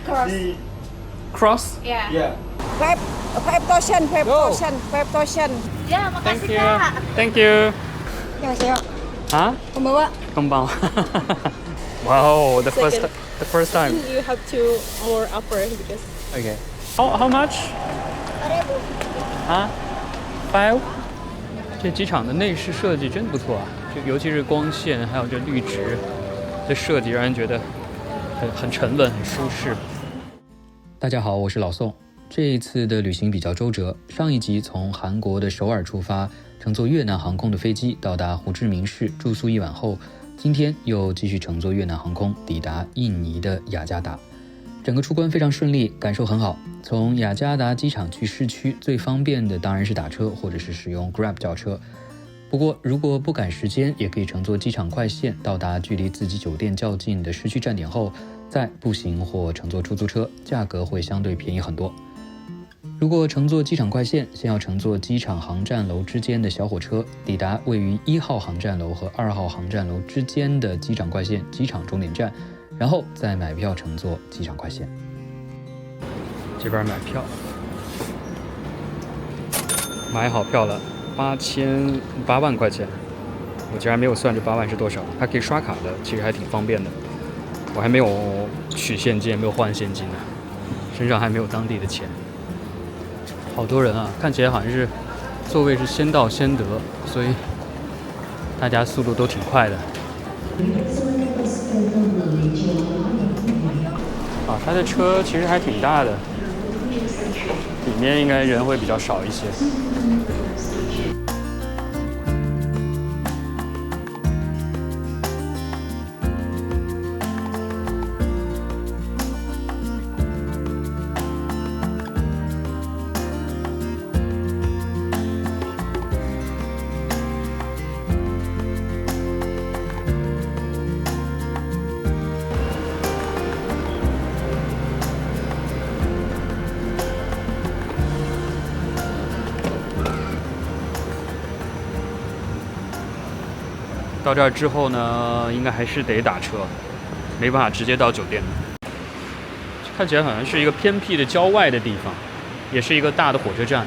Cross. Cross? Yeah. Yeah. 5,000. Ya, Thank makasih you. Kak. Thank you. Annyeonghaseyo. Huh? Konbanwa. Konbanwa. Wow, the Second. first time. You have two more upper because Okay. How much? 啊，5。这机场的内饰设计真不错啊，尤其是光线还有这绿植的设计，让人觉得很沉稳、很舒适。大家好，我是老宋。这一次的旅行比较周折，上一集从韩国的首尔出发，乘坐越南航空的飞机到达胡志明市住宿一晚后，今天又继续乘坐越南航空抵达印尼的雅加达。整个出关非常顺利，感受很好。从雅加达机场去市区最方便的当然是打车或者是使用 Grab 叫车。不过如果不赶时间，也可以乘坐机场快线到达距离自己酒店较近的市区站点后，再步行或乘坐出租车，价格会相对便宜很多。如果乘坐机场快线，先要乘坐机场航站楼之间的小火车，抵达位于1号航站楼和2号航站楼之间的机场快线机场终点站，然后再买票乘坐机场快线。这边买票，买好票了，8万块钱，我竟然没有算这8万是多少，还可以刷卡的，其实还挺方便的。我还没有取现金，没有换现金呢，身上还没有当地的钱。好多人啊，看起来好像是座位是先到先得，所以大家速度都挺快的。啊，他的车其实还挺大的，里面应该人会比较少一些。到这儿之后呢，应该还是得打车，没办法直接到酒店。看起来好像是一个偏僻的郊外的地方，也是一个大的火车站。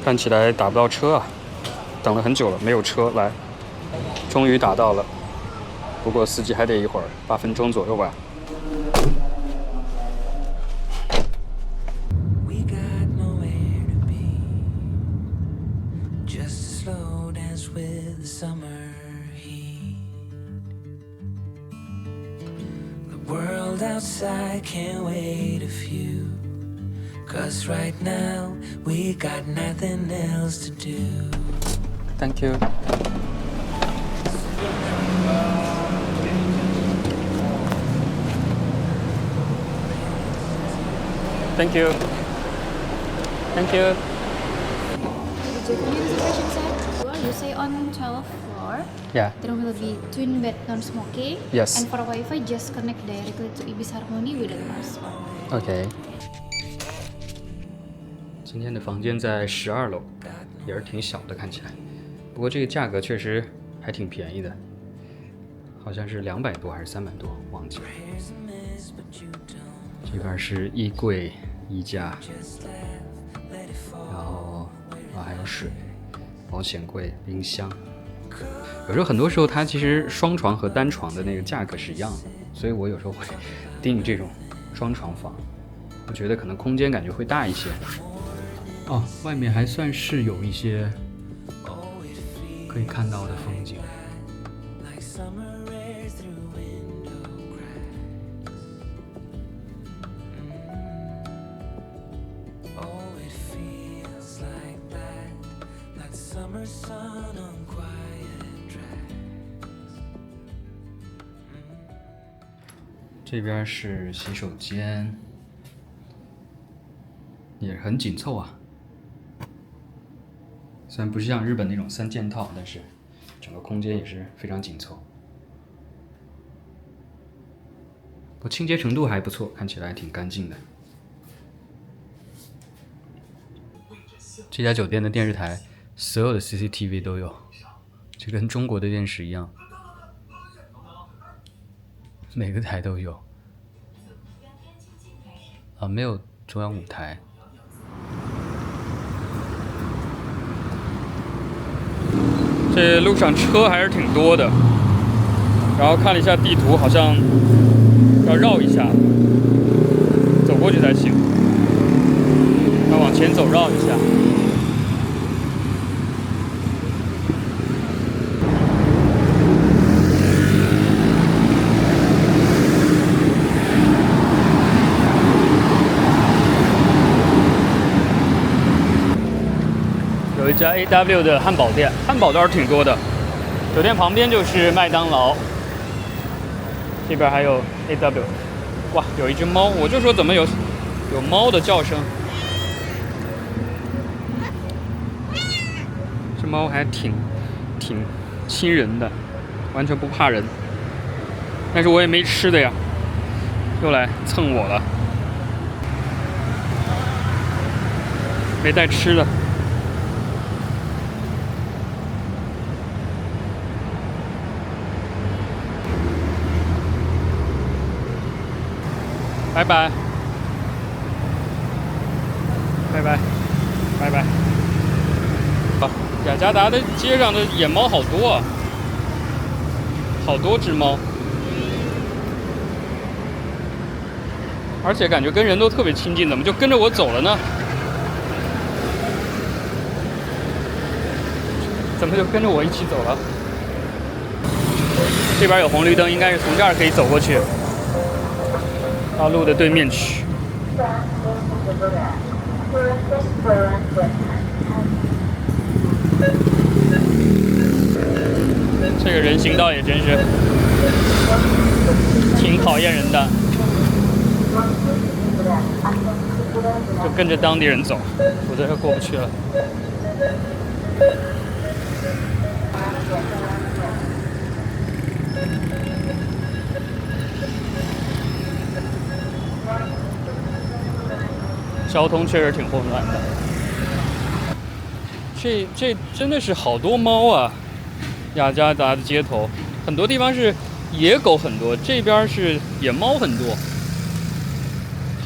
看起来打不到车啊，等了很久了，没有车来，终于打到了。不过司机还得一会儿，8分钟左右吧。Outside can't wait a few, 'cause right now we got nothing else to do. Thank you. Thank you. Thank you. Japanese reservation set. Well, you say on 12th floor. Yeah. There will be twin bed non-smoking. Yes. And for Wi-Fi, just connect directly to Ibis Harmony with a pass. OK。今天的房间在12楼，也是挺小的，看起来。不过这个价格确实还挺便宜的，好像是200多还是300多，忘记了。这边是衣柜、衣架，然后还有水、保险柜、冰箱。有时候很多时候它其实双床和单床的那个价格是一样的，所以我有时候会订这种双床房，我觉得可能空间感觉会大一些。哦，外面还算是有一些可以看到的风景。这边是洗手间，也很紧凑啊。虽然不是像日本那种3件套，但是整个空间也是非常紧凑。不，清洁程度还不错，看起来挺干净的。这家酒店的电视台所有的 CCTV 都有，就跟中国的电视一样。每个台都有。啊，没有中央舞台。这路上车还是挺多的，然后看了一下地图，好像要绕一下，走过去才行。要往前走绕一下。有一家 AW 的汉堡店，汉堡倒是挺多的。酒店旁边就是麦当劳，这边还有 AW。哇，有一只猫，我就说怎么有猫的叫声。这猫还挺亲人的，完全不怕人。但是我也没吃的呀，又来蹭我了，没带吃的。拜拜，拜拜，拜拜。啊，雅加达的街上的野猫好多啊，好多只猫，而且感觉跟人都特别亲近，怎么就跟着我走了呢？怎么就跟着我一起走了？这边有红绿灯，应该是从这儿可以走过去。到路的对面去。这个人行道也真是挺考验人的，就跟着当地人走，否则就过不去了。交通确实挺混乱的，这真的是好多猫啊！雅加达的街头，很多地方是野狗很多，这边是野猫很多，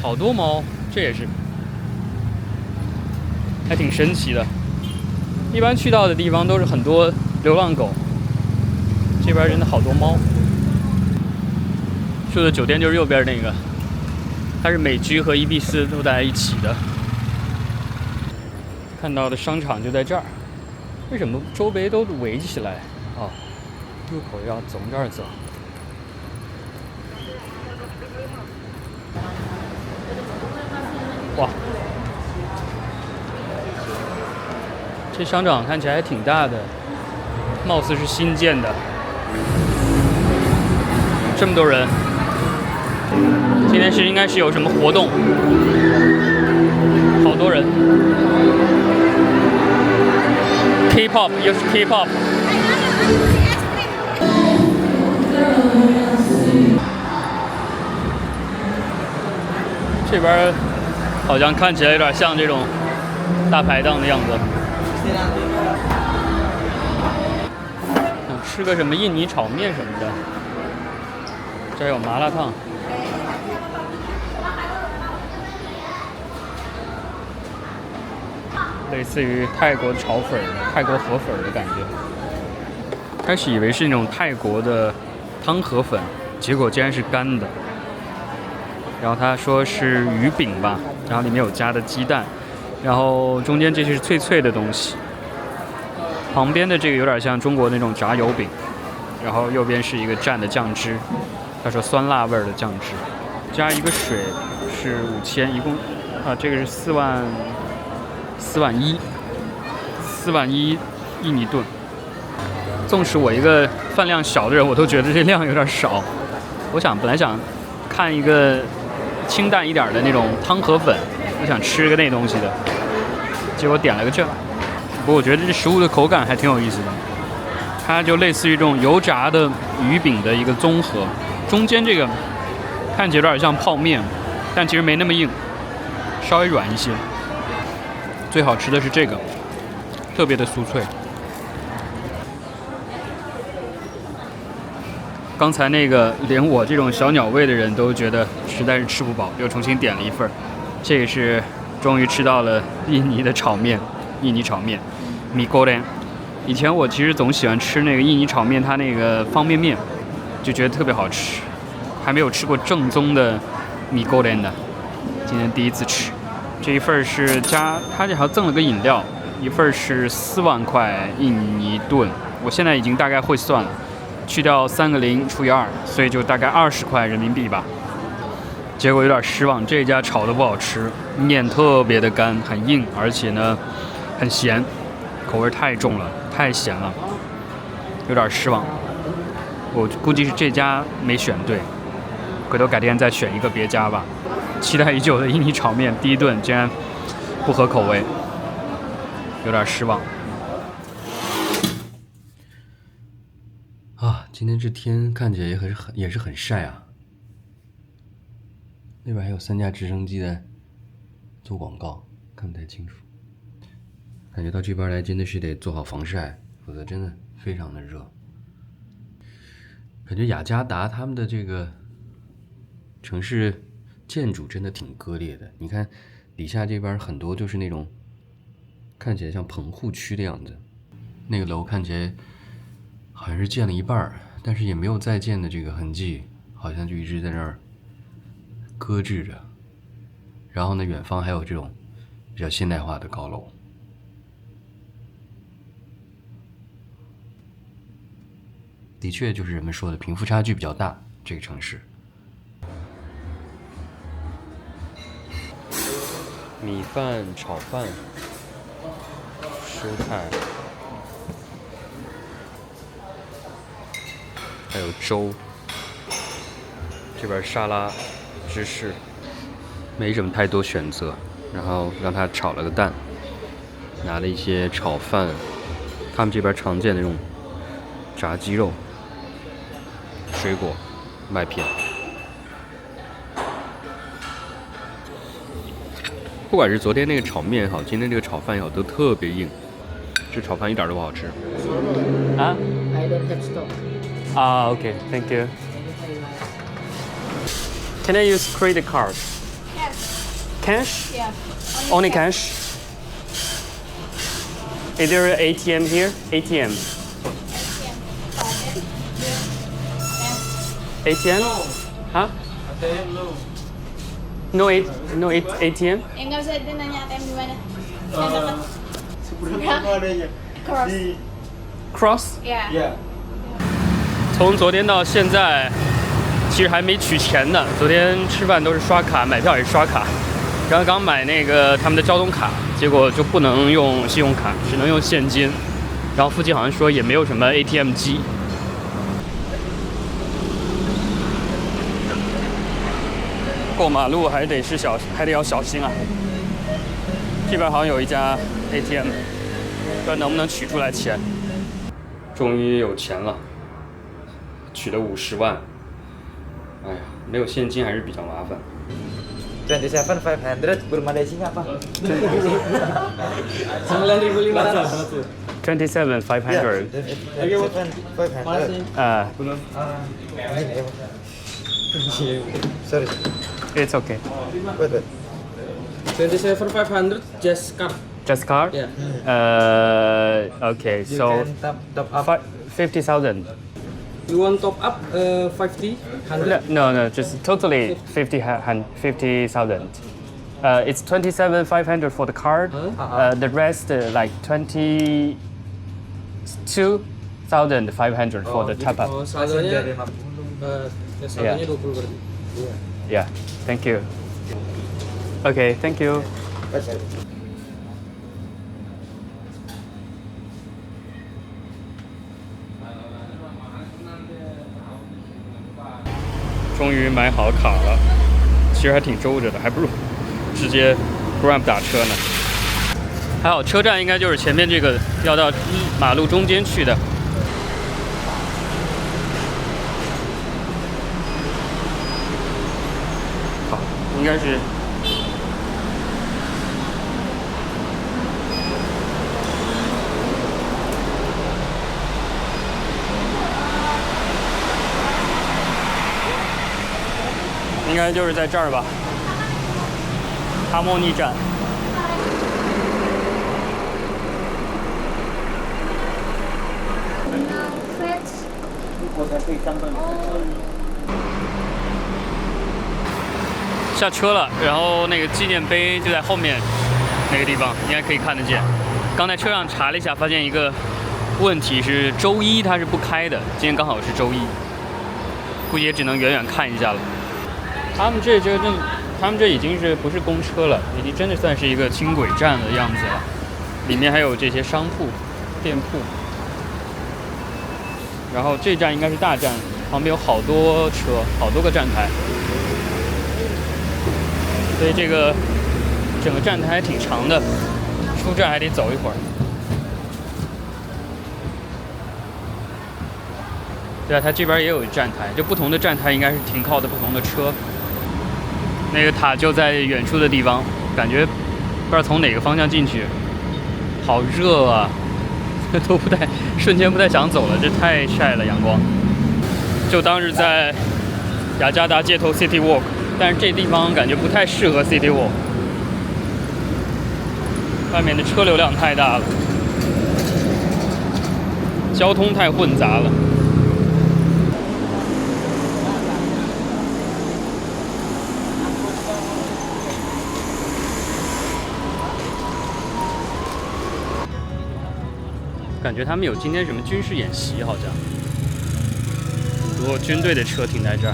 好多猫，这也是，还挺神奇的。一般去到的地方都是很多流浪狗，这边真的好多猫。住的酒店就是右边那个。它是美居和伊比斯都在一起的。看到的商场就在这儿，为什么周围都围起来？哦，入口要从这儿走。哇，这商场看起来还挺大的，貌似是新建的。这么多人。今天应该是有什么活动，好多人。K-pop 又是 K-pop。这边好像看起来有点像这种大排档的样子。想吃个什么印尼炒面什么的。这儿有麻辣烫。类似于泰国炒粉、泰国河粉的感觉。开始以为是那种泰国的汤河粉，结果竟然是干的。然后他说是鱼饼吧，然后里面有加的鸡蛋，然后中间这是脆脆的东西。旁边的这个有点像中国那种炸油饼，然后右边是一个蘸的酱汁，他说酸辣味的酱汁，加一个水是5000，一共这个是4万1印尼盾。纵使我一个饭量小的人，我都觉得这量有点少。本来想看一个清淡一点的那种汤河粉，我想吃个那东西的，结果点了个这。不过我觉得这食物的口感还挺有意思的，它就类似于这种油炸的鱼饼的一个综合，中间这个看起来有点像泡面，但其实没那么硬，稍微软一些。最好吃的是这个，特别的酥脆。刚才那个连我这种小鸟胃的人都觉得实在是吃不饱，又重新点了一份。这个是终于吃到了印尼的炒面，印尼炒面，mie goreng。以前我其实总喜欢吃那个印尼炒面，它那个方便面，就觉得特别好吃，还没有吃过正宗的mie goreng的，今天第一次吃。这一份是加，它这还赠了个饮料，一份是4万块印尼盾，我现在已经大概会算了。去掉3个0除以2，所以就大概20块人民币吧。结果有点失望，这家炒的不好吃，面特别的干，很硬，而且呢很咸，口味太重了，太咸了，有点失望。我估计是这家没选对，回头改天再选一个别家吧。期待已久的印尼炒面第一顿竟然不合口味，有点失望。啊，今天这天看起来也是很晒啊。那边还有3架直升机在做广告，看不太清楚。感觉到这边来真的是得做好防晒，否则真的非常的热。感觉雅加达他们的这个城市建筑真的挺割裂的。你看底下这边很多就是那种看起来像棚户区的样子，那个楼看起来好像是建了一半，但是也没有再建的这个痕迹，好像就一直在那儿搁置着。然后呢，远方还有这种比较现代化的高楼。的确就是人们说的贫富差距比较大，这个城市。米饭、炒饭、蔬菜。还有粥，这边沙拉、芝士，没什么太多选择。然后让他炒了个蛋，拿了一些炒饭，他们这边常见的那种炸鸡肉、水果、麦片。不管是昨天那个炒面也好，今天这个炒饭也好，都特别硬。这炒饭一点都不好吃。啊 I don't have stock. Okay, thank you. Can I use credit card? Yes. Cash? Yeah. Only cash? Is there an ATM here? ATM. ATM? Hah? No ATM? Nggak usah nanya ATM di mana. Yang dekat. Cross. Cross? Yeah. 从昨天到现在，其实还没取钱呢。昨天吃饭都是刷卡，买票也是刷卡。刚买那个他们的交通卡，结果就不能用信用卡，只能用现金。然后附近好像说也没有什么 ATM 机。过马路还得要小心啊。这边好像有一家 ATM， 不知道能不能取出来钱。终于有钱了。取了50万，哎呀，没有现金还是比较麻烦。27,500 belum ada isinya apa? 9.500. 27,500. Sorry. It's okay. Wait. 27,500 just card. Just card? Yeah. Okay. You So can top up. 50,000. You want top up 50, 100? No, just totally 50,000. It's 27,500 for the card. The rest like 22,500 for the top up. Oh, Masih saldonya dari 50. saldonya 20 berarti. Yeah. Thank you. Okay, thank you. Baca. 终于买好卡了，其实还挺周着的，还不如直接 Grab 打车呢。还好车站应该就是前面这个要到马路中间去的。好，应该是。应该就是在这儿吧，哈莫尼站。下车了，然后那个纪念碑就在后面那个地方，应该可以看得见。刚才车上查了一下，发现一个问题是周一它是不开的，今天刚好是周一，估计也只能远远看一下了。他们这已经是不是公车了，已经真的算是一个轻轨站的样子了。里面还有这些商铺、店铺。然后这站应该是大站，旁边有好多车，好多个站台，所以这个整个站台还挺长的，出站还得走一会儿。对啊，它这边也有站台，就不同的站台应该是停靠的不同的车。那个塔就在远处的地方，感觉不知道从哪个方向进去，好热啊！都瞬间不太想走了，这太晒了阳光。就当是在雅加达街头 City Walk， 但是这地方感觉不太适合 City Walk， 外面的车流量太大了，交通太混杂了。感觉他们有今天什么军事演习，好像很多军队的车停在这儿。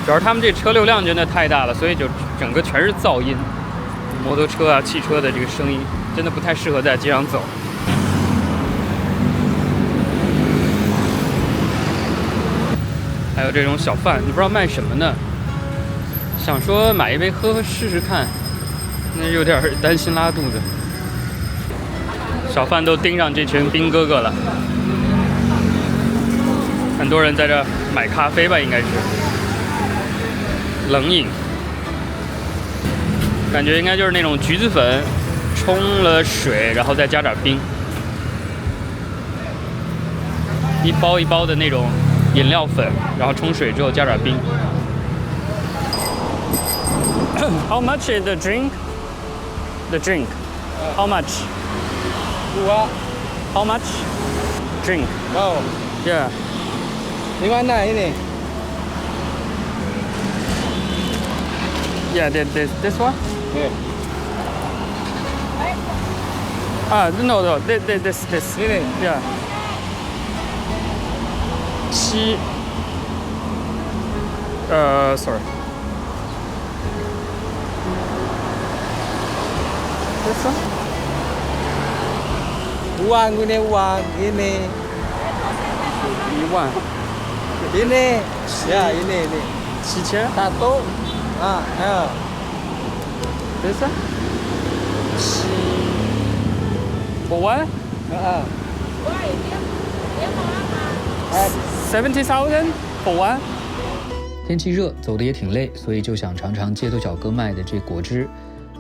主要是他们这车流量真的太大了，所以就整个全是噪音，摩托车啊、汽车的这个声音，真的不太适合在街上走。还有这种小贩，你不知道卖什么呢？想说买一杯喝试试看，那有点担心拉肚子。小贩都盯上这群兵哥哥了，很多人在这买咖啡吧，应该是冷饮，感觉应该就是那种橘子粉冲了水，然后再加点冰，一包一包的那种饮料粉，然后冲水之后加点冰。How much is the drink? The drink. How much? How much? Drink. Oh, Yeah. di mana ini? Yeah. This one? Yeah. No. This. Ini. Yeah. 7. Sorry. This one? Uang ini. 1万。 Ini. Ya, ini. 7000。 Satu. Ah, ya. This one? 5万。Ah. 70,000 5万。天气热，走得也挺累，所以就想尝尝街头小哥卖的这果汁。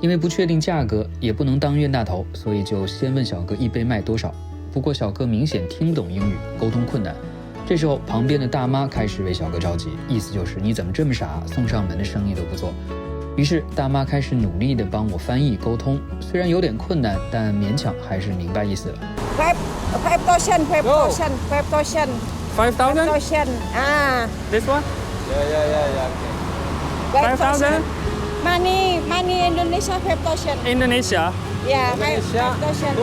因为不确定价格，也不能当冤大头，所以就先问小哥一杯卖多少。不过小哥明显听不懂英语，沟通困难。这时候旁边的大妈开始为小哥着急，意思就是你怎么这么傻，送上门的生意都不做。于是大妈开始努力地帮我翻译沟通，虽然有点困难，但勉强还是明白意思了。5,000. 5,000? This one? Ya. 5,000? Money Indonesia 5,000. Indonesia? Yeah, Indonesia 5,000.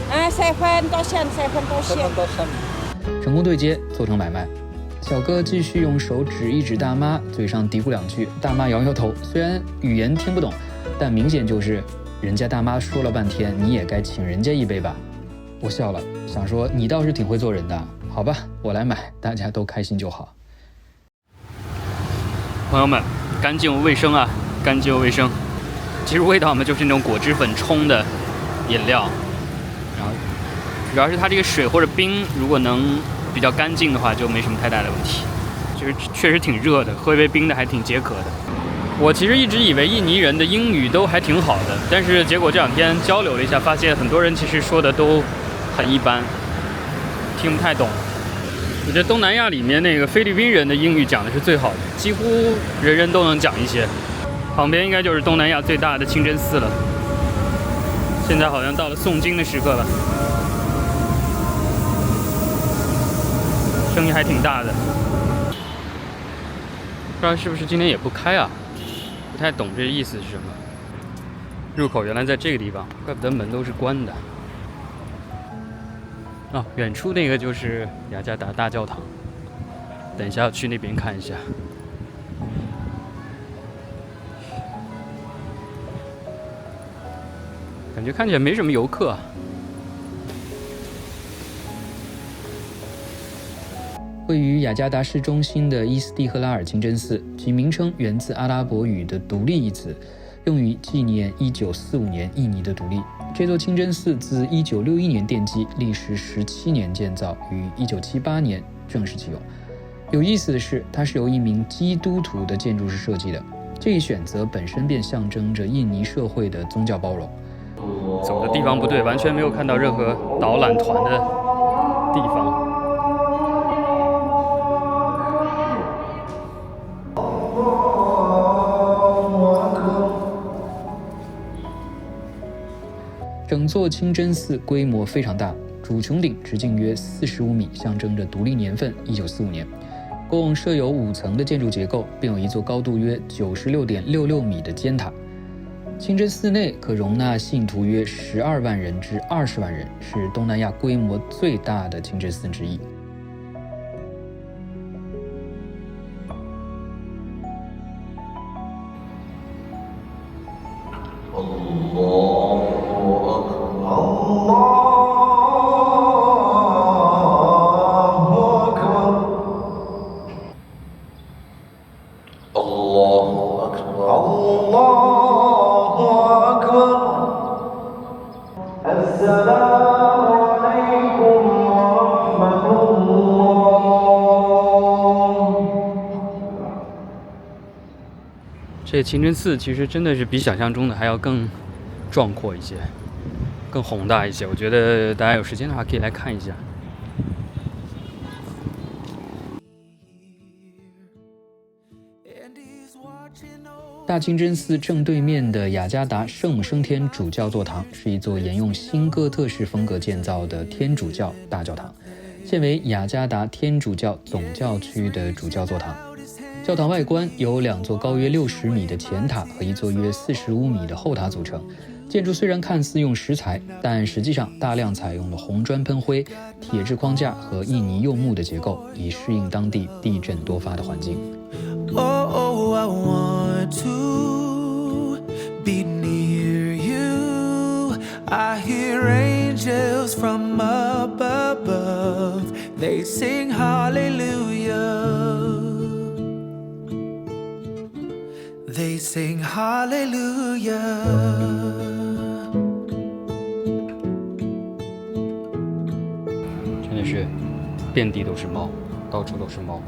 7,000. 7,000. 成功对接，做成买卖。小哥继续用手指一指大妈，嘴上嘀咕两句，大妈摇摇头，虽然语言听不懂，但明显就是人家大妈说了半天，你也该请人家一杯吧。我笑了，想说你倒是挺会做人的，好吧，我来买，大家都开心就好。朋友们，干净卫生啊，干净卫生。其实味道嘛，就是那种果汁粉冲的饮料，然后主要是它这个水或者冰，如果能比较干净的话，就没什么太大的问题。就是确实挺热的，喝一杯冰的还挺解渴的。我其实一直以为印尼人的英语都还挺好的，但是结果这2天交流了一下，发现很多人其实说的都很一般，听不太懂。我觉得东南亚里面那个菲律宾人的英语讲的是最好的，几乎人人都能讲一些。旁边应该就是东南亚最大的清真寺了，现在好像到了诵经的时刻了，声音还挺大的。不知道是不是今天也不开啊？不太懂这意思是什么。入口原来在这个地方，怪不得门都是关的。哦，远处那个就是雅加达大教堂，等一下要去那边看一下。感觉看起来没什么游客啊。位于雅加达市中心的伊斯蒂赫拉尔清真寺，其名称源自阿拉伯语的“独立”一词，用于纪念1945年印尼的独立。这座清真寺自1961年奠基，历时17年建造，于1978年正式启用。有意思的是，它是由一名基督徒的建筑师设计的，这一选择本身便象征着印尼社会的宗教包容。走的地方不对，完全没有看到任何导览团的地方。整座清真寺规模非常大，主穹顶直径约45米，象征着独立年份1945年。共设有5层的建筑结构，并有一座高度约96.66米的尖塔。清真寺内可容纳信徒约12万人至20万人，是东南亚规模最大的清真寺之一。这清真寺其实真的是比想象中的还要更壮阔一些，更宏大一些。我觉得大家有时间的话可以来看一下。大清真寺正对面的雅加达圣母升天主教座堂是一座沿用新哥特式风格建造的天主教大教堂，现为雅加达天主教总教区的主教座堂。教堂外观由2座高约60米的前塔和一座约45米的后塔组成。建筑虽然看似用石材，但实际上大量采用了红砖喷灰、铁质框架和印尼柚木的结构，以适应当地地震多发的环境。Oh, I want to be near you. I hear angels from up above. They sing hallelujah. They sing hallelujah. 真的是遍地都是猫，到处都是猫。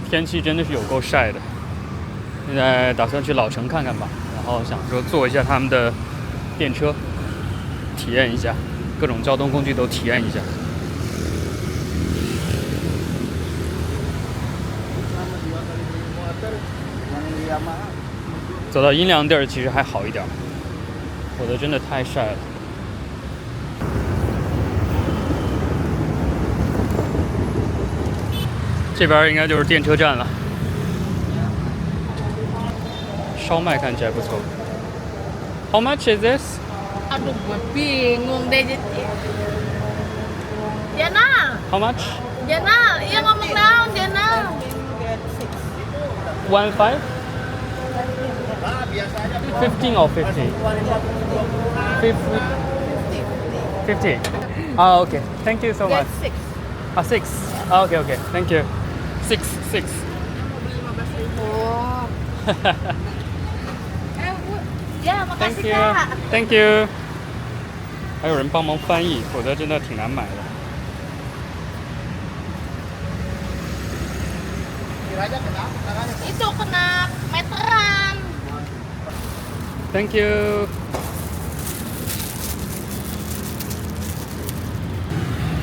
天气真的是有够晒的，现在打算去老城看看吧，然后想说坐一下他们的电车，体验一下各种交通工具都体验一下。走到阴凉地儿其实还好一点，否则真的太晒了。这边应该就是电车站了。烧麦看起来不错。How much is this? Aduh, gue bingung deh jadi. Jana, How much? Jana, iya ngomong naon Jana. 15? 15 or 50? 50. Ah, okay. Thank you so much. 6. Ah, 6. Ah, okay, okay. Thank you. 6. Oh. Ya, Thank makasih you. Kak. Thank you. 还有人帮忙翻译，否则真的挺难买的。Itu kena meteran. Thank you。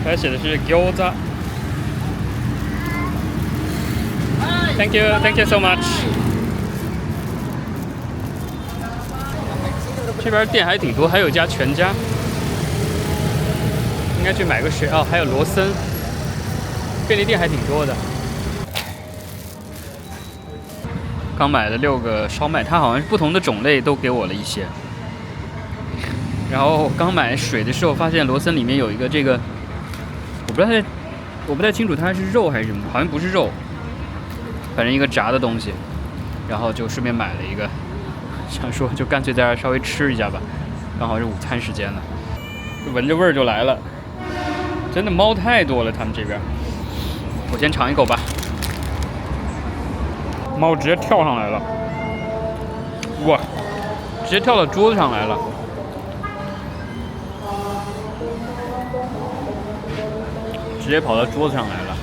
它写的是餃子。Thank you, thank you so much。这边店还挺多，还有一家全家，应该去买个水哦。还有罗森，便利店还挺多的。刚买了6个烧麦，它好像是不同的种类都给我了一些。然后刚买水的时候，发现罗森里面有一个这个，我不太清楚它是肉还是什么，好像不是肉，反正一个炸的东西。然后就顺便买了一个，想说就干脆在这儿稍微吃一下吧，刚好是午餐时间了，闻着味儿就来了。真的猫太多了，他们这边。我先尝一口吧。猫直接跳上来了，哇！直接跳到桌子上来了。直接跑到桌子上来了。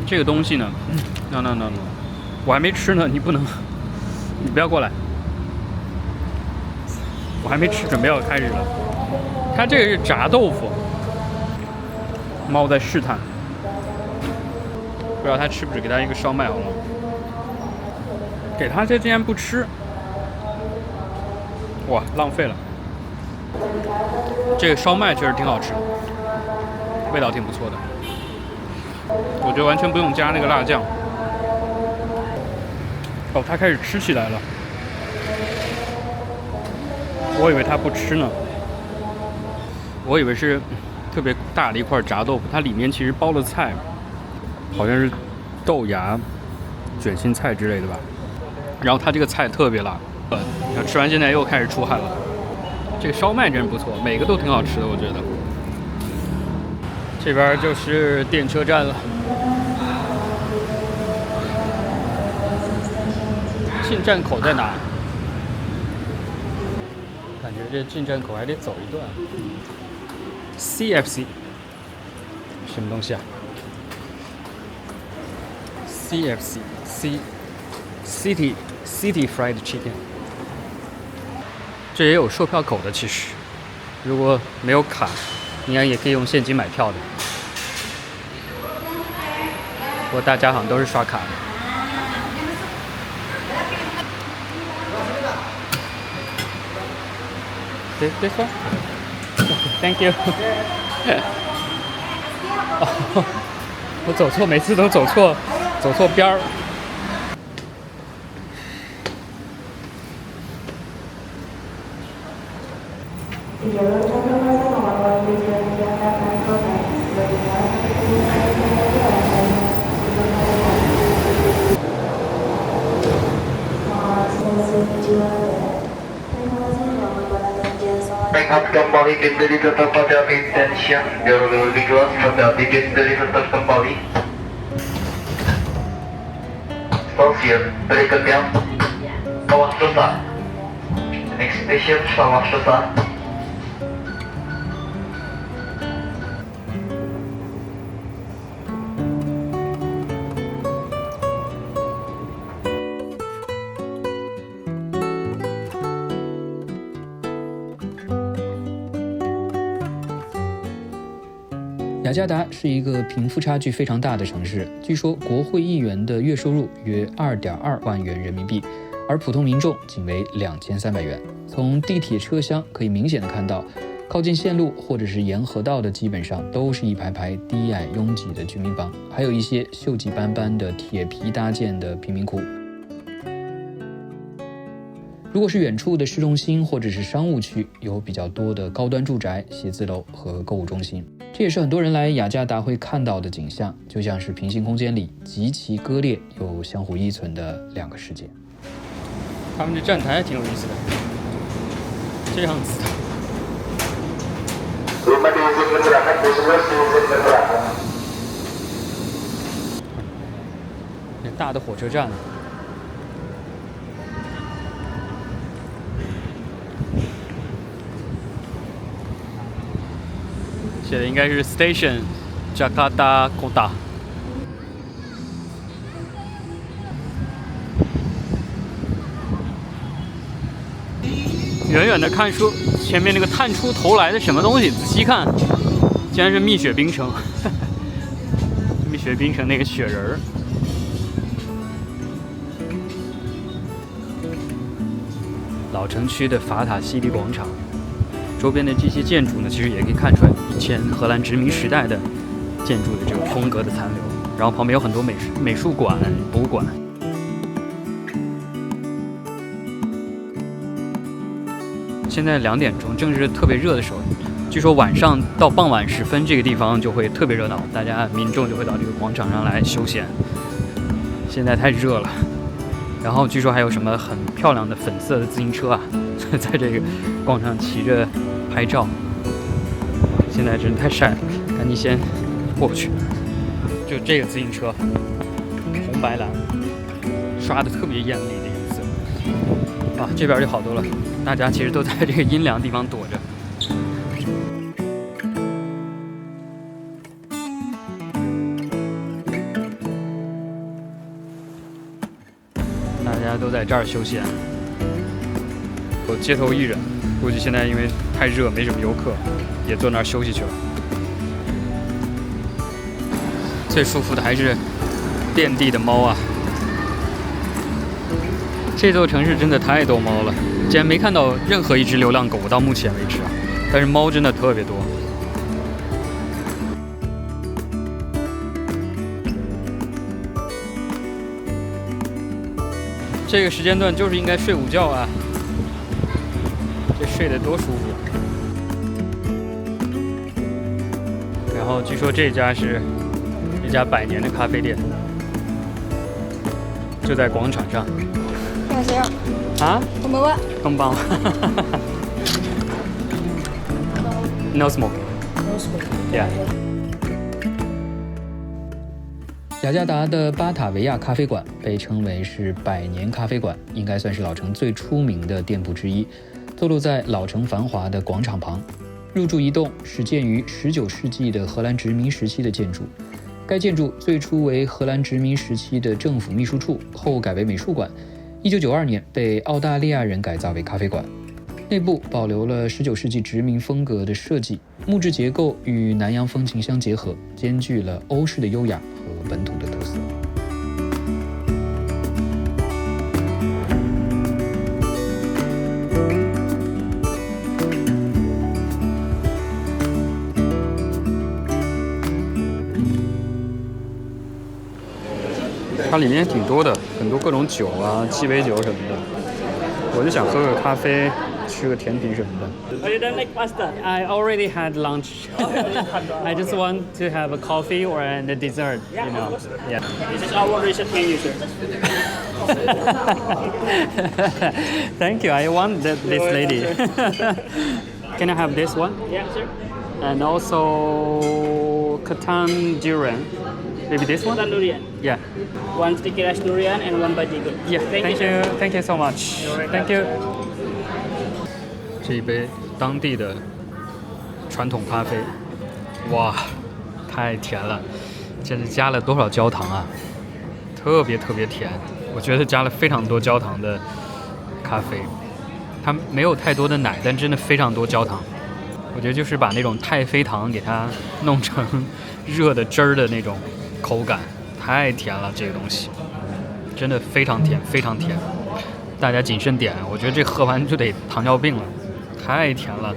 这个东西呢 ，no， 我还没吃呢，你不能，你不要过来。我还没吃，准备要开始了。它这个是炸豆腐，猫在试探，不知道它吃不吃，给它一个烧麦好了。给它这竟然不吃，哇，浪费了。这个烧麦确实挺好吃。味道挺不错的，我觉得完全不用加那个辣酱。哦，他开始吃起来了，我以为他不吃呢，我以为是特别大的一块炸豆腐，它里面其实包了菜，好像是豆芽、卷心菜之类的吧。然后它这个菜特别辣，吃完现在又开始出汗了。这个烧麦真不错，每个都挺好吃的，我觉得。这边就是电车站了，进站口在哪？感觉这进站口还得走一段。CFC 什么东西啊 ？CFC City Fried Chicken， 这也有售票口的，其实如果没有卡，应该也可以用现金买票的。不过大家好像都是刷卡的。This one? Thank you. 哦，我走错，每次都走错边儿。Ingat kembali kembali tetap pada intention Biar dijual pada tiket dari tetap kembali Stasiun berikutnya Sawah Sota Next station Sawah Sota雅加达是一个贫富差距非常大的城市，据说国会议员的月收入约2.2万元人民币，而普通民众仅为2300元。从地铁车厢可以明显的看到，靠近线路或者是沿河道的基本上都是一排排低矮拥挤的居民房，还有一些锈迹斑斑的铁皮搭建的贫民窟。如果是远处的市中心或者是商务区，有比较多的高端住宅、写字楼和购物中心，这也是很多人来雅加达会看到的景象，就像是平行空间里极其割裂又相互依存的两个世界。他们这站台还挺有意思的，这样子的。那大的火车站。写的应该是 Station Jakarta Kota。远远的看出前面那个探出头来的什么东西，仔细看，竟然是蜜雪冰城。蜜雪冰城那个雪人儿。老城区的法塔西里广场，周边的这些建筑呢，其实也可以看出来以前荷兰殖民时代的建筑的这种风格的残留。然后旁边有很多美术馆、博物馆。现在2点钟，正是特别热的时候。据说晚上到傍晚时分，这个地方就会特别热闹，大家民众就会到这个广场上来休闲。现在太热了。然后据说还有什么很漂亮的粉色的自行车啊，在这个广场骑着拍照。现在真的太晒了，赶紧先过去。就这个自行车，红白蓝，刷的特别艳丽的颜色。啊，这边就好多了，大家其实都在这个阴凉地方躲着。大家都在这儿休闲。有街头艺人，估计现在因为太热，没什么游客，也坐那儿休息去了。最舒服的还是遍地的猫啊！这座城市真的太多猫了，竟然没看到任何一只流浪狗，到目前为止啊！但是猫真的特别多。这个时间段就是应该睡午觉啊，这睡得多舒服。然后据说这家是一家100年的咖啡店，就在广场上。啊？こんばんは。No smoking. No smoking. Yeah. 雅加达的巴塔维亚咖啡馆被称为是100年咖啡馆，应该算是老城最出名的店铺之一，坐落在老城繁华的广场旁。入驻一栋始建于19世纪的荷兰殖民时期的建筑，该建筑最初为荷兰殖民时期的政府秘书处，后改为美术馆。1992年被澳大利亚人改造为咖啡馆，内部保留了19世纪殖民风格的设计，木质结构与南洋风情相结合，兼具了欧式的优雅和本土的特色。它里面挺多的，很多各种酒啊、鸡尾酒什么的。我就想喝个咖啡，吃个甜品什么的。Oh, you don't like pasta? I already had lunch. I just want to have a coffee or a dessert. Yeah, you know. Of course. Yeah. This is our recent menu, sir. Thank you. I want this lady. Can I have this one? Yeah, sir. And also Ketan durian. Maybe this one? Ketan durian. Yeah. One sticky rice durian and one bajigur. Yeah. Thank you. Sir. Thank you so much. Thank you. 这一杯当地的传统咖啡，哇，太甜了！这是加了多少焦糖啊？特别特别甜，我觉得加了非常多焦糖的咖啡。它没有太多的奶，但真的非常多焦糖。我觉得就是把那种太妃糖给它弄成热的汁儿的那种口感，太甜了，这个东西真的非常甜，非常甜。大家谨慎点，我觉得这喝完就得糖尿病了。太甜了，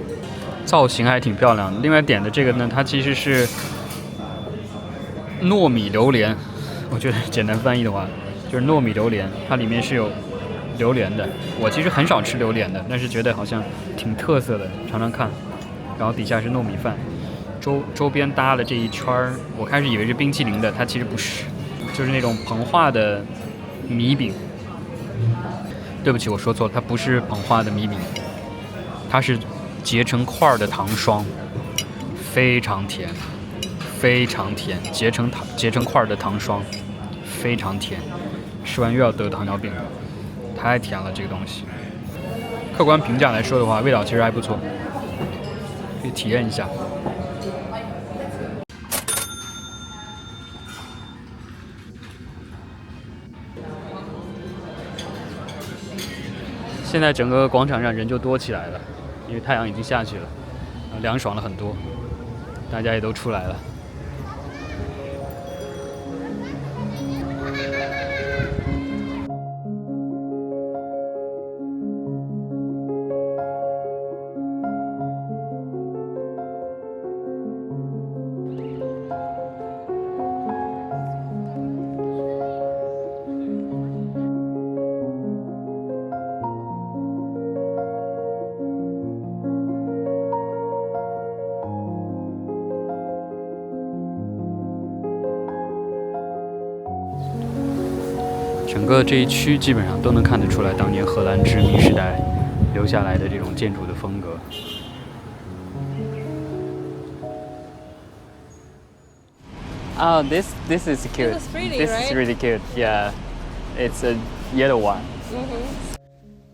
造型还挺漂亮的。另外点的这个呢，它其实是糯米榴莲，我觉得简单翻译的话就是糯米榴莲，它里面是有榴莲的。我其实很少吃榴莲的，但是觉得好像挺特色的，尝尝看。然后底下是糯米饭，周边搭了这一圈儿，我开始以为是冰淇淋的，它其实不是，就是那种膨化的米饼。对不起，我说错了，它不是膨化的米饼。它是结成块的糖霜，非常甜，非常甜，结成块的糖霜，非常甜，吃完又要得糖尿病了，太甜了这个东西。客观评价来说的话，味道其实还不错，可以体验一下。现在整个广场上人就多起来了，因为太阳已经下去了，凉爽了很多，大家也都出来了。整个这一区基本上都能看得出来当年荷兰殖民时代留下来的这种建筑的风格。Oh, this is cute. This is pretty, This right? is really cute. Yeah, it's a yellow one.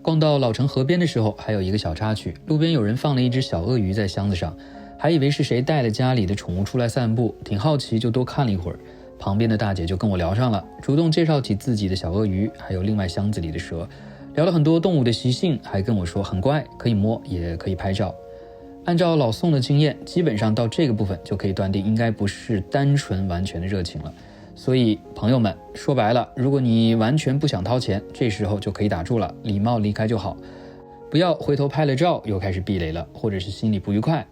逛到老城河边的时候，还有一个小插曲，路边有人放了一只小鳄鱼在箱子上，还以为是谁带了家里的宠物出来散步，挺好奇就多看了一会儿。旁边的大姐就跟我聊上了，主动介绍起自己的小鳄鱼，还有另外箱子里的蛇，聊了很多动物的习性，还跟我说很乖，可以摸，也可以拍照。按照老宋的经验，基本上到这个部分就可以断定应该不是单纯完全的热情了。所以朋友们，说白了，如果你完全不想掏钱，这时候就可以打住了，礼貌离开就好，不要回头拍了照又开始避雷了，或者是心里不愉快。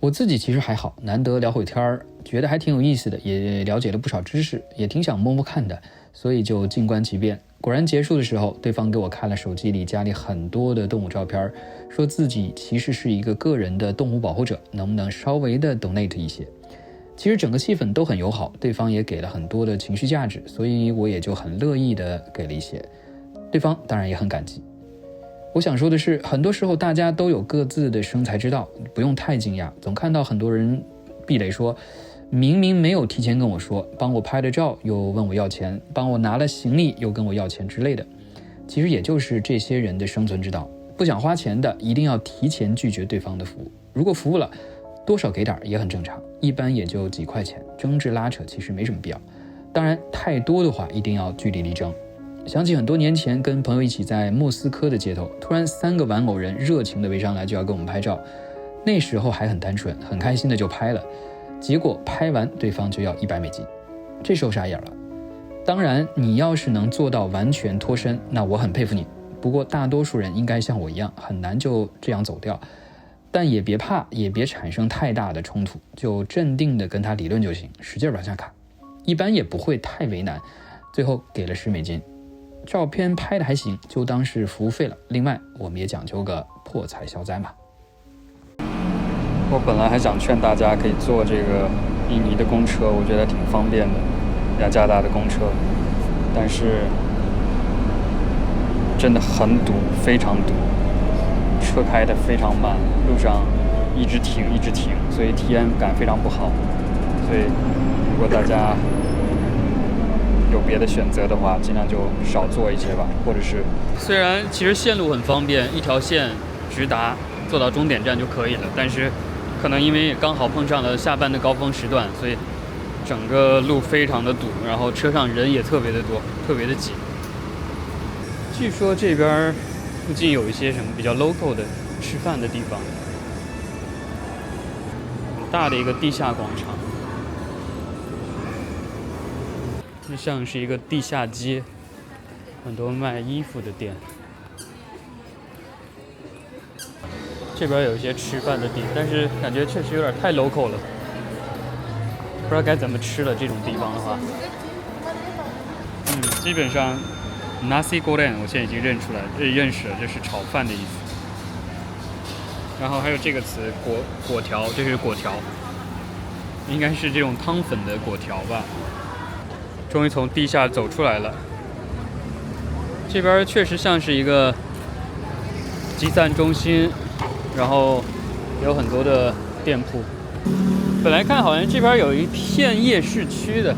我自己其实还好，难得聊会天儿，觉得还挺有意思的，也了解了不少知识，也挺想摸摸看的，所以就静观其变。果然结束的时候，对方给我看了手机里家里很多的动物照片，说自己其实是一个个人的动物保护者，能不能稍微的 donate 一些。其实整个气氛都很友好，对方也给了很多的情绪价值，所以我也就很乐意的给了一些，对方当然也很感激。我想说的是，很多时候大家都有各自的生财之道，不用太惊讶。总看到很多人避雷说，明明没有提前跟我说，帮我拍了照又问我要钱，帮我拿了行李又跟我要钱之类的。其实也就是这些人的生存之道，不想花钱的一定要提前拒绝对方的服务，如果服务了，多少给点也很正常，一般也就几块钱，争执拉扯其实没什么必要。当然太多的话一定要据理力争。想起很多年前跟朋友一起在莫斯科的街头，突然3个玩偶人热情地围上来就要跟我们拍照，那时候还很单纯，很开心的就拍了，结果拍完对方就要100美金，这时候傻眼了。当然你要是能做到完全脱身，那我很佩服你，不过大多数人应该像我一样很难就这样走掉，但也别怕，也别产生太大的冲突，就镇定地跟他理论就行，使劲往下看，一般也不会太为难。最后给了10美金，照片拍的还行，就当是服务费了。另外我们也讲究个破财消灾嘛。我本来还想劝大家可以坐这个印尼的公车，我觉得挺方便的，雅加达的公车，但是真的很堵，非常堵，车开得非常慢，路上一直停，所以体验感非常不好。所以如果大家有别的选择的话，尽量就少坐一些吧，或者是虽然其实线路很方便，一条线直达坐到终点站就可以了，但是可能因为刚好碰上了下班的高峰时段，所以整个路非常的堵，然后车上人也特别的多，特别的挤。据说这边附近有一些什么比较 local 的吃饭的地方，很大的一个地下广场，这像是一个地下街，很多卖衣服的店。这边有一些吃饭的地，但是感觉确实有点太 local 了，不知道该怎么吃了。这种地方的话，基本上 nasi goreng 我现在已经认识了，这是炒饭的意思。然后还有这个词果条，这是果条，应该是这种汤粉的果条吧。终于从地下走出来了，这边确实像是一个集散中心，然后有很多的店铺。本来看好像这边有一片夜市区的，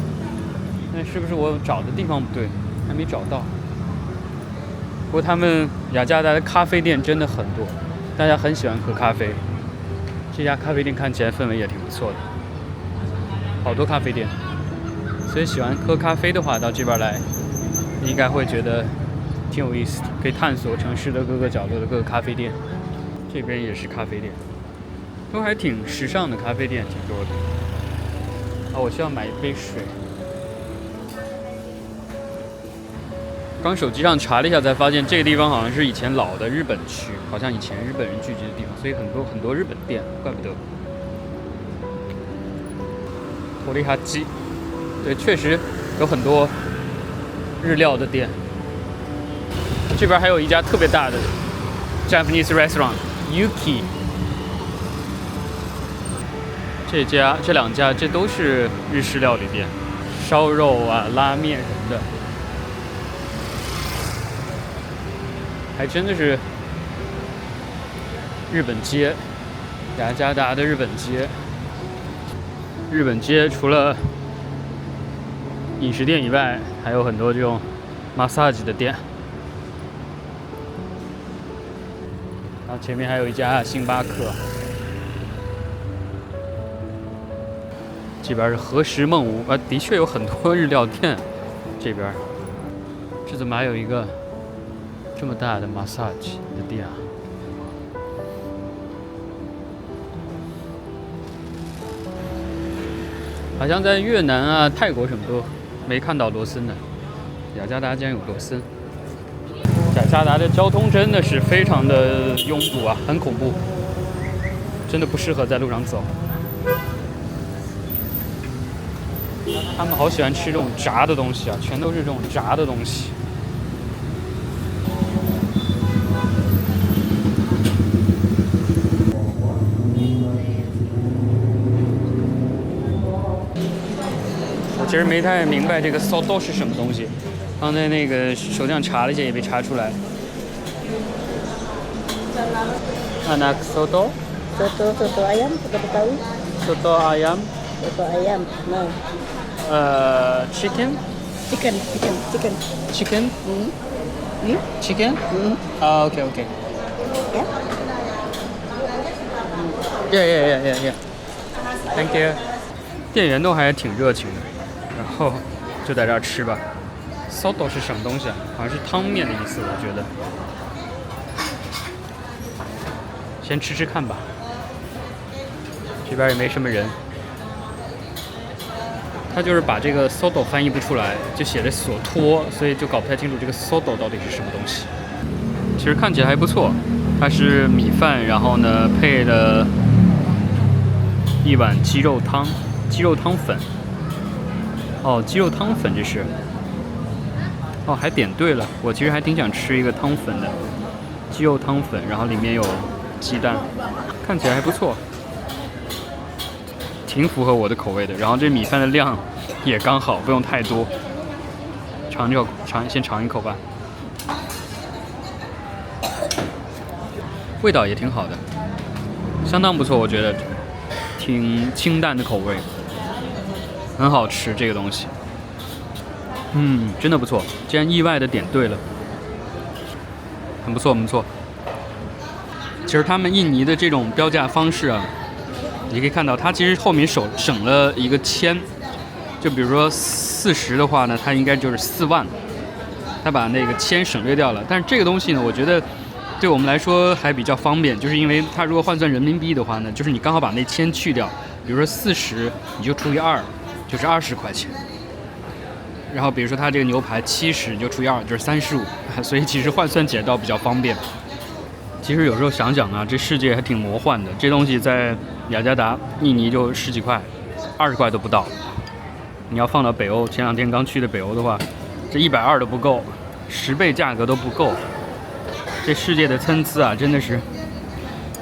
那是不是我找的地方不对，还没找到。不过他们雅加达的咖啡店真的很多，大家很喜欢喝咖啡。这家咖啡店看起来氛围也挺不错的，好多咖啡店，所以喜欢喝咖啡的话，到这边来应该会觉得挺有意思的，可以探索城市的各个角落的各个咖啡店。这边也是咖啡店，都还挺时尚的咖啡店，挺多的。啊，我需要买一杯水。刚手机上查了一下，才发现这个地方好像是以前老的日本区，好像以前日本人聚集的地方，所以很多日本店，怪不得。托利哈基，对，确实有很多日料的店。这边还有一家特别大的 Japanese restaurant Yuki。这两家这都是日式料理店，烧肉啊、拉面什么的。还真的是日本街，雅加达的日本街。日本街除了饮食店以外，还有很多这种 massage 的店。然后前面还有一家星巴克。这边是和食梦屋，的确有很多日料店。这边，这怎么还有一个这么大的 massage 的店啊？好像在越南啊、泰国什么都没看到罗森的，雅加达竟然有罗森。雅加达的交通真的是非常的拥堵啊，很恐怖，真的不适合在路上走。他们好喜欢吃这种炸的东西啊，全都是这种炸的东西。我其实没太明白这个 soto 是什么东西，刚才那个手机上查了一下也没查出来。Anak soto? Soto ayam, soto Betawi. Soto ayam? Soto ayam, no. Chicken? Chicken. Chicken? Chicken? Okay. Yeah. Thank you. 店员都还挺热情的，然后就在这儿吃吧。Soto 是什么东西啊？好像是汤面的意思，我觉得。先吃吃看吧。这边也没什么人。他就是把这个 soto 翻译不出来，就写着索托，所以就搞不太清楚这个 soto 到底是什么东西。其实看起来还不错，它是米饭，然后呢配了一碗鸡肉汤粉。哦，鸡肉汤粉这是。哦，还点对了，我其实还挺想吃一个汤粉的，鸡肉汤粉，然后里面有鸡蛋，看起来还不错。挺符合我的口味的，然后这米饭的量也刚好，不用太多。先尝一口吧，味道也挺好的，相当不错，我觉得挺清淡的口味，很好吃这个东西。真的不错，竟然意外的点对了，很不错。其实他们印尼的这种标价方式啊。你可以看到，它其实后面省了一个千，就比如说40的话呢，它应该就是4万，它把那个千省略掉了。但是这个东西呢，我觉得对我们来说还比较方便，就是因为它如果换算人民币的话呢，就是你刚好把那千去掉，比如说40，你就除以2，就是20块钱。然后比如说它这个牛排70，你就除以2，就是35，所以其实换算起来倒比较方便。其实有时候想想啊，这世界还挺魔幻的。这东西在雅加达、印尼就10几块，20块都不到。你要放到北欧，前2天刚去的北欧的话，这120都不够，10倍价格都不够。这世界的参差啊，真的是，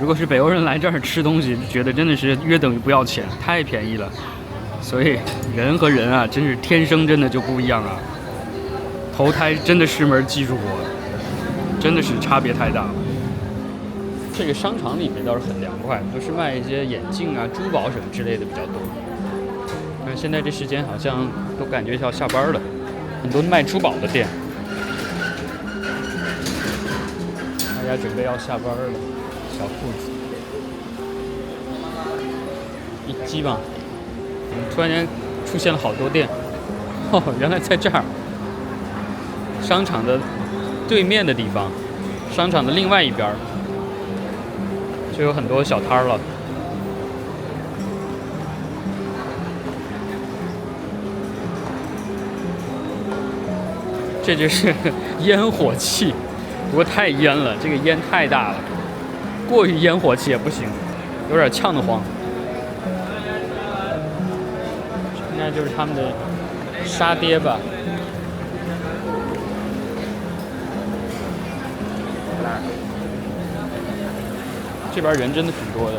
如果是北欧人来这儿吃东西，觉得真的是约等于不要钱，太便宜了。所以人和人啊，真是天生真的就不一样啊。投胎真的是门技术活，真的是差别太大了。这个商场里面倒是很凉快，都是卖一些眼镜啊、珠宝什么之类的比较多。但现在这时间好像都感觉要下班了，很多卖珠宝的店，大家准备要下班了。小裤子，一击吧。突然间出现了好多店，原来在这儿。商场的对面的地方，商场的另外一边就有很多小摊了。这就是烟火气，不过太烟了，这个烟太大了，过于烟火气也不行，有点呛得慌。应该就是他们的沙爹吧。这边人真的挺多的。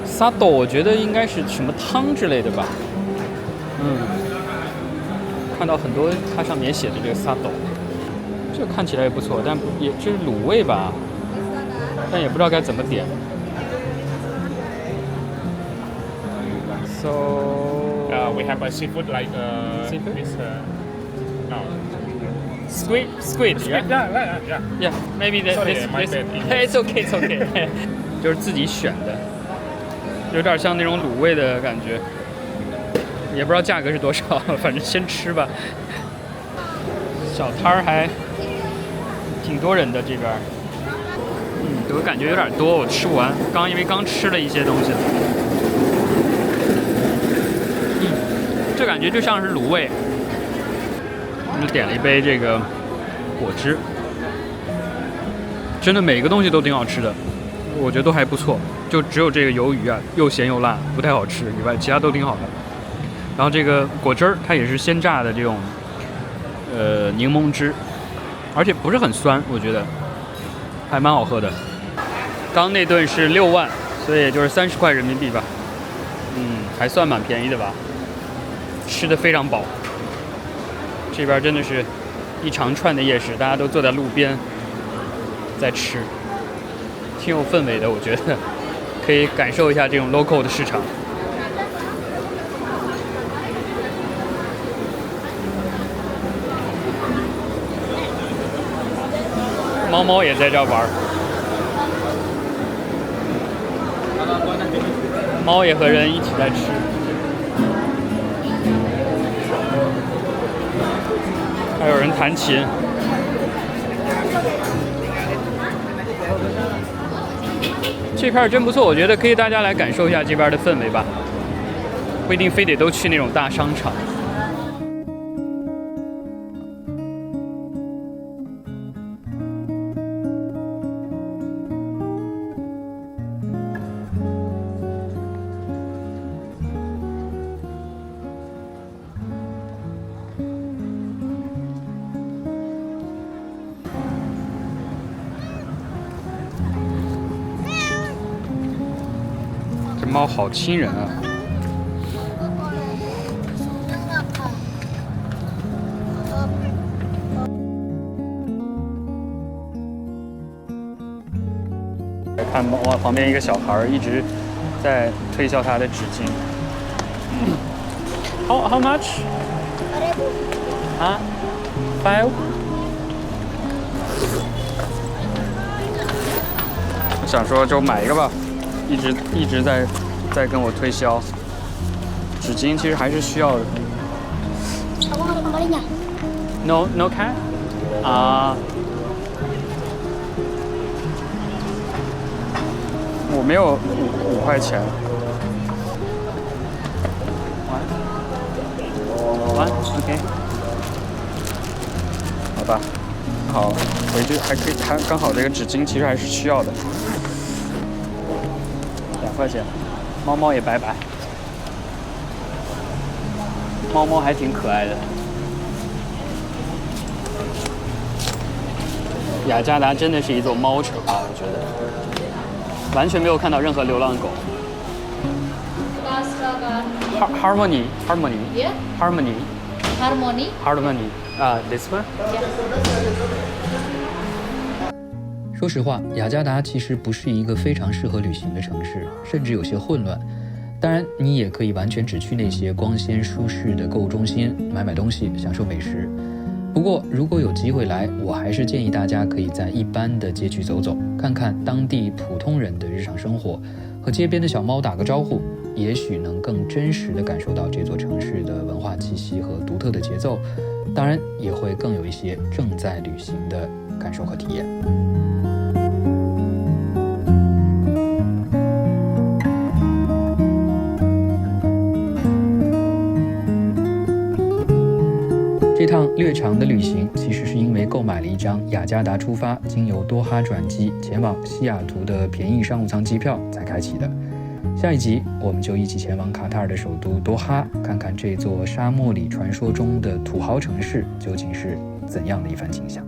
沙斗我觉得应该是什么汤之类的吧。看到很多它上面写的这个沙斗，这看起来也不错，但也就是卤味吧，但也不知道该怎么点。So we have a seafood like seafood? This, no. Squid, Yeah, yeah. yeah. Maybe Sorry, this. my bad. It's okay, it's okay. 就是自己选的，有点像那种卤味的感觉。也不知道价格是多少，反正先吃吧。小摊儿还挺多人的这边，我感觉有点多，我吃不完。因为刚吃了一些东西，这感觉就像是卤味。我们点了一杯这个果汁，真的每个东西都挺好吃的，我觉得都还不错。就只有这个鱿鱼啊，又咸又辣，不太好吃以外，其他都挺好的。然后这个果汁儿，它也是鲜榨的这种柠檬汁，而且不是很酸，我觉得还蛮好喝的。刚那顿是6万，所以也就是30块人民币吧，还算蛮便宜的吧。吃得非常饱，这边真的是一长串的夜市，大家都坐在路边在吃，挺有氛围的，我觉得可以感受一下这种 local 的市场。猫猫也在这玩，猫也和人一起在吃。还有人弹琴。这片真不错，我觉得可以大家来感受一下这边的氛围吧，不一定非得都去那种大商场。这猫好亲人啊！看猫旁边一个小孩一直在推销他的纸巾。How much? 啊？5？我想说就买一个吧。一直在跟我推销，纸巾其实还是需要的。No can？ 啊，我没有5块钱。完 ，OK。好吧，好，回去还可以，刚好这个纸巾其实还是需要的。2块钱，猫猫也拜拜。猫猫还挺可爱的。雅加达真的是一座猫城啊，我觉得，完全没有看到任何流浪狗。Harmony. Yeah. Harmony. This one. 说实话，雅加达其实不是一个非常适合旅行的城市，甚至有些混乱。当然，你也可以完全只去那些光鲜舒适的购物中心买东西，享受美食。不过，如果有机会来，我还是建议大家可以在一般的街区走走，看看当地普通人的日常生活，和街边的小猫打个招呼，也许能更真实地感受到这座城市的文化气息和独特的节奏，当然也会更有一些正在旅行的感受和体验。这趟略长的旅行，其实是因为购买了一张雅加达出发，经由多哈转机前往西雅图的便宜商务舱机票才开启的。下一集，我们就一起前往卡塔尔的首都多哈，看看这座沙漠里传说中的土豪城市究竟是怎样的一番景象。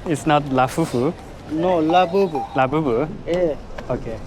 It's not La Fufu. No, La Bubu. La Bubu. Yeah. Okay.